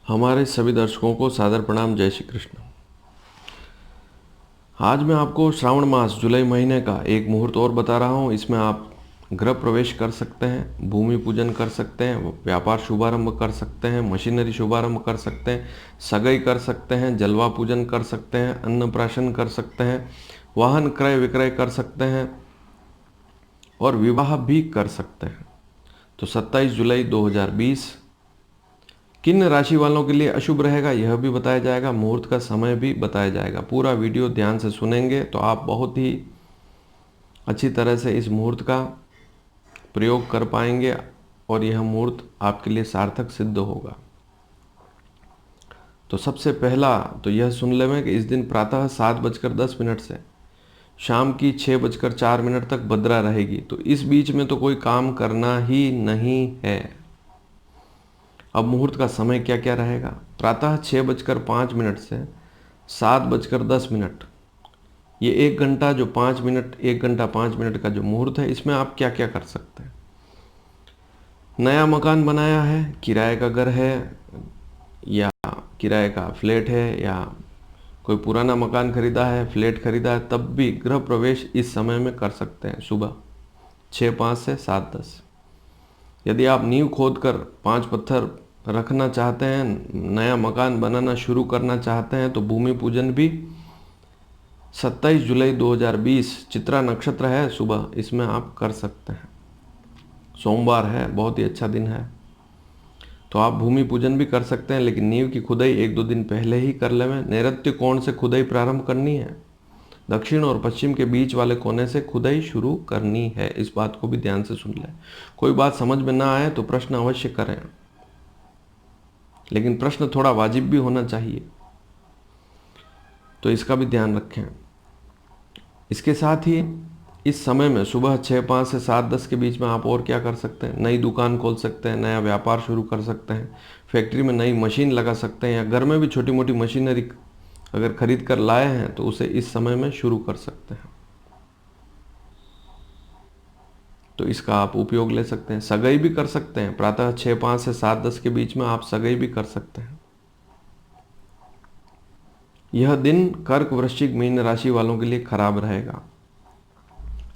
हमारे सभी दर्शकों को सादर प्रणाम। जय श्री कृष्ण। आज मैं आपको श्रावण मास जुलाई महीने का एक मुहूर्त और बता रहा हूँ। इसमें आप गृह प्रवेश कर सकते हैं, भूमि पूजन कर सकते हैं, व्यापार शुभारंभ कर सकते हैं, मशीनरी शुभारंभ कर सकते हैं, सगाई कर सकते हैं, जलवा पूजन कर सकते हैं, अन्नप्राशन कर सकते हैं, वाहन क्रय विक्रय कर सकते हैं और विवाह भी कर सकते हैं। तो 27 जुलाई 2020 किन राशि वालों के लिए अशुभ रहेगा यह भी बताया जाएगा, मुहूर्त का समय भी बताया जाएगा। पूरा वीडियो ध्यान से सुनेंगे तो आप बहुत ही अच्छी तरह से इस मुहूर्त का प्रयोग कर पाएंगे और यह मुहूर्त आपके लिए सार्थक सिद्ध होगा। तो सबसे पहला तो यह सुन लें कि इस दिन प्रातः 7:10 से शाम की 6:04 तक भद्रा रहेगी। तो इस बीच में तो कोई काम करना ही नहीं है। अब मुहूर्त का समय क्या क्या रहेगा। प्रातः 6:05 से 7:10, ये 1 घंटा जो 5 मिनट 1 घंटा 5 मिनट का जो मुहूर्त है, इसमें आप क्या क्या कर सकते हैं। नया मकान बनाया है, किराए का घर है या किराए का फ्लैट है, या कोई पुराना मकान खरीदा है, फ्लैट खरीदा है, तब भी गृह प्रवेश इस समय में कर सकते हैं, सुबह 6:05 से 7:10। यदि आप नींव खोद कर 5 पत्थर रखना चाहते हैं, नया मकान बनाना शुरू करना चाहते हैं, तो भूमि पूजन भी 27 जुलाई 2020 चित्रा नक्षत्र है सुबह, इसमें आप कर सकते हैं। सोमवार है, बहुत ही अच्छा दिन है, तो आप भूमि पूजन भी कर सकते हैं, लेकिन नींव की खुदाई 1-2 दिन पहले ही कर लें। नैऋत्य कोण से खुदाई प्रारंभ करनी है, दक्षिण और पश्चिम के बीच वाले कोने से खुदाई शुरू करनी है। इस बात को भी ध्यान से सुन लें। कोई बात समझ में ना आए तो प्रश्न अवश्य करें, लेकिन प्रश्न थोड़ा वाजिब भी होना चाहिए, तो इसका भी ध्यान रखें। इसके साथ ही इस समय में सुबह 6:05 से 7:10 के बीच में आप और क्या कर सकते हैं। नई दुकान खोल सकते हैं, नया व्यापार शुरू कर सकते हैं, फैक्ट्री में नई मशीन लगा सकते हैं, या घर में भी छोटी मोटी मशीनरी अगर खरीद कर लाए हैं तो उसे इस समय में शुरू कर सकते हैं। तो इसका आप उपयोग ले सकते हैं। सगाई भी कर सकते हैं, प्रातः 6:05 से 7:10 के बीच में आप सगाई भी कर सकते हैं। यह दिन कर्क वृश्चिक मीन राशि वालों के लिए खराब रहेगा,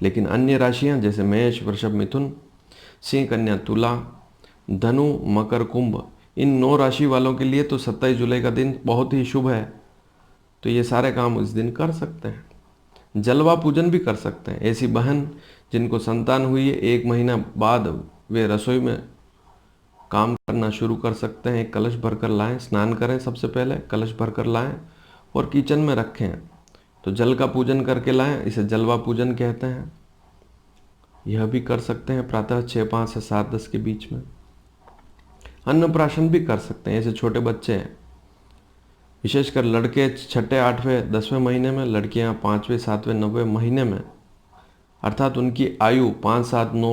लेकिन अन्य राशियां जैसे मेष वृषभ मिथुन सिंह कन्या तुला धनु मकर कुंभ, इन 9 राशि वालों के लिए तो 27 जुलाई का दिन बहुत ही शुभ है। तो ये सारे काम इस दिन कर सकते हैं। जलवा पूजन भी कर सकते हैं। ऐसी बहन जिनको संतान हुई है, 1 महीना बाद वे रसोई में काम करना शुरू कर सकते हैं। एक कलश भरकर लाएं, स्नान करें, सबसे पहले कलश भरकर लाएं और किचन में रखें, तो जल का पूजन करके लाएं, इसे जलवा पूजन कहते हैं। यह भी कर सकते हैं प्रातः 6:05 से 7:10 के बीच में। अन्नप्राशन भी कर सकते हैं। ऐसे छोटे बच्चे हैं, विशेषकर लड़के 6ठे 8वें 10वें महीने में, लड़कियां 5वें 7वें 9वें महीने में, अर्थात उनकी आयु 5 7 9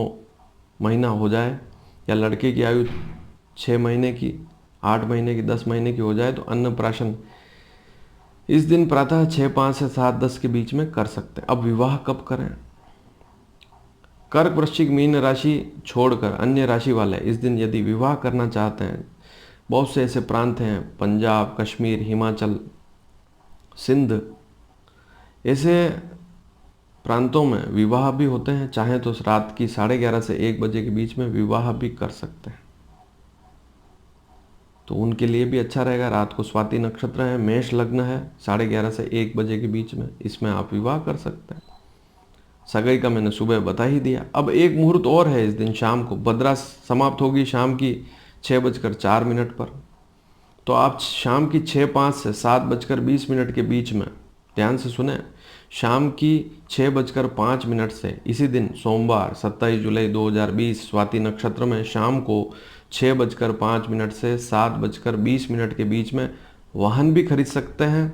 महीना हो जाए, या लड़के की आयु 6 महीने की 8 महीने की 10 महीने की हो जाए, तो अन्नप्राशन इस दिन प्रातः 6:05 से 7:10 के बीच में कर सकते हैं। अब विवाह कब करें। कर्क वृश्चिक मीन राशि छोड़कर अन्य राशि वाले इस दिन यदि विवाह करना चाहते हैं, बहुत से ऐसे प्रांत हैं, पंजाब, कश्मीर, हिमाचल, सिंध, ऐसे प्रांतों में विवाह भी होते हैं। चाहे तो रात की 11:30 से 1 बजे के बीच में विवाह भी कर सकते हैं, तो उनके लिए भी अच्छा रहेगा। रात को स्वाति नक्षत्र है, मेष लग्न है, 11:30 से 1 बजे के बीच में, इसमें आप विवाह कर सकते हैं। सगाई का मैंने सुबह बता ही दिया। अब एक मुहूर्त और है इस दिन शाम को, भद्रा समाप्त होगी शाम की 6:04 पर। तो आप शाम की 6:05 से 7:20 के बीच में, ध्यान से सुने, शाम की 6:05 से इसी दिन सोमवार 27 जुलाई 2020 स्वाति नक्षत्र में शाम को 6:05 से 7:20 के बीच में वाहन भी खरीद सकते हैं,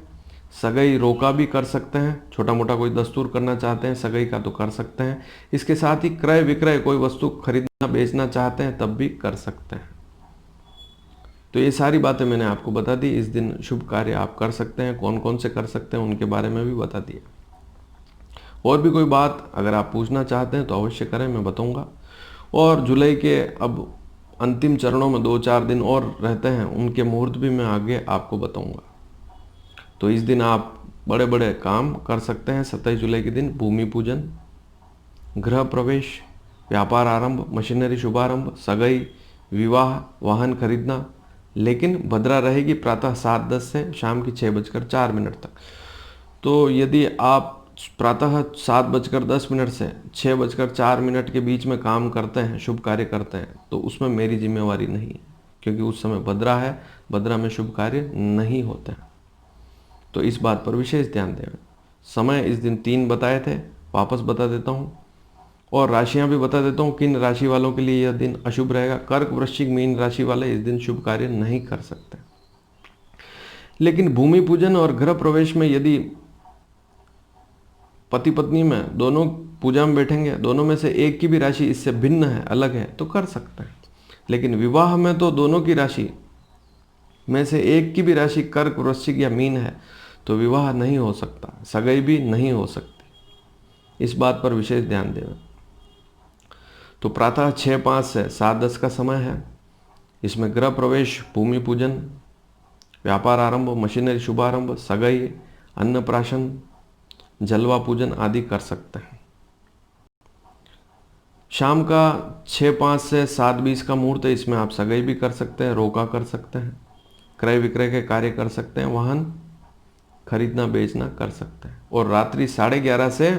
सगाई रोका भी कर सकते हैं। छोटा मोटा कोई दस्तूर करना चाहते हैं सगाई का तो कर सकते हैं। इसके साथ ही क्रय विक्रय, कोई वस्तु खरीदना बेचना चाहते हैं तब भी कर सकते हैं। तो ये सारी बातें मैंने आपको बता दी। इस दिन शुभ कार्य आप कर सकते हैं, कौन कौन से कर सकते हैं उनके बारे में भी बता दिया। और भी कोई बात अगर आप पूछना चाहते हैं तो अवश्य करें, मैं बताऊंगा। और जुलाई के अब अंतिम चरणों में 2-4 दिन और रहते हैं, उनके मुहूर्त भी मैं आगे आपको बताऊंगा। तो इस दिन आप बड़े बड़े काम कर सकते हैं। 27 जुलाई के दिन भूमि पूजन, गृह प्रवेश, व्यापार आरंभ, मशीनरी शुभारंभ, सगाई, विवाह, वाहन खरीदना। लेकिन भद्रा रहेगी प्रातः 7:10 से शाम की 6:04 तक। तो यदि आप प्रातः 7:10 से 6:04 के बीच में काम करते हैं, शुभ कार्य करते हैं, तो उसमें मेरी जिम्मेवारी नहीं है, क्योंकि उस समय भद्रा है, भद्रा में शुभ कार्य नहीं होते हैं। तो इस बात पर विशेष ध्यान दें। समय इस दिन 3 बताए थे, वापस बता देता हूँ, और राशियां भी बता देता हूँ किन राशि वालों के लिए यह दिन अशुभ रहेगा। कर्क, वृश्चिक, मीन राशि वाले इस दिन शुभ कार्य नहीं कर सकते। लेकिन भूमि पूजन और गृह प्रवेश में यदि पति पत्नी में दोनों पूजा में बैठेंगे, दोनों में से एक की भी राशि इससे भिन्न है, अलग है, तो कर सकते हैं। लेकिन विवाह में तो दोनों की राशि में से एक की भी राशि कर्क, वृश्चिक या मीन है, तो विवाह नहीं हो सकता, सगाई भी नहीं हो सकती। इस बात पर विशेष ध्यान दें। तो प्रातः 6:05 से 7:10 का समय है। इसमें गृह प्रवेश, भूमि पूजन, व्यापार आरंभ, मशीनरी शुभारंभ, सगाई, अन्नप्राशन, जलवा पूजन आदि कर सकते हैं। शाम का 6:05 से 7:20 का मुहूर्त है। इसमें आप सगाई भी कर सकते हैं, रोका कर सकते हैं, क्रय विक्रय के कार्य कर सकते हैं, वाहन खरीदना बेचना कर सकते हैं। और रात्रि 11:30 से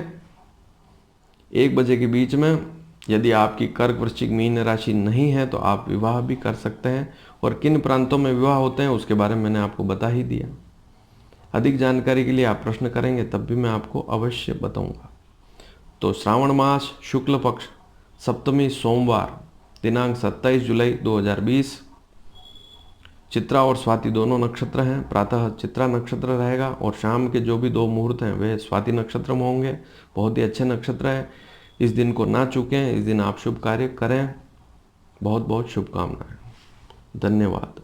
1 बजे के बीच में यदि आपकी कर्क, वृश्चिक, मीन राशि नहीं है तो आप विवाह भी कर सकते हैं। और किन प्रांतों में विवाह होते हैं उसके बारे में मैंने आपको बता ही दिया। अधिक जानकारी के लिए आप प्रश्न करेंगे तब भी मैं आपको अवश्य बताऊंगा। तो श्रावण मास शुक्ल पक्ष सप्तमी सोमवार दिनांक 27 जुलाई 2020, चित्रा और स्वाति दोनों नक्षत्र हैं। प्रातः चित्रा नक्षत्र रहेगा और शाम के जो भी 2 मुहूर्त हैं वे स्वाति नक्षत्र में होंगे। बहुत ही अच्छे नक्षत्र हैं, इस दिन को ना चूकें। इस दिन आप शुभ कार्य करें। बहुत बहुत शुभकामनाएं। धन्यवाद।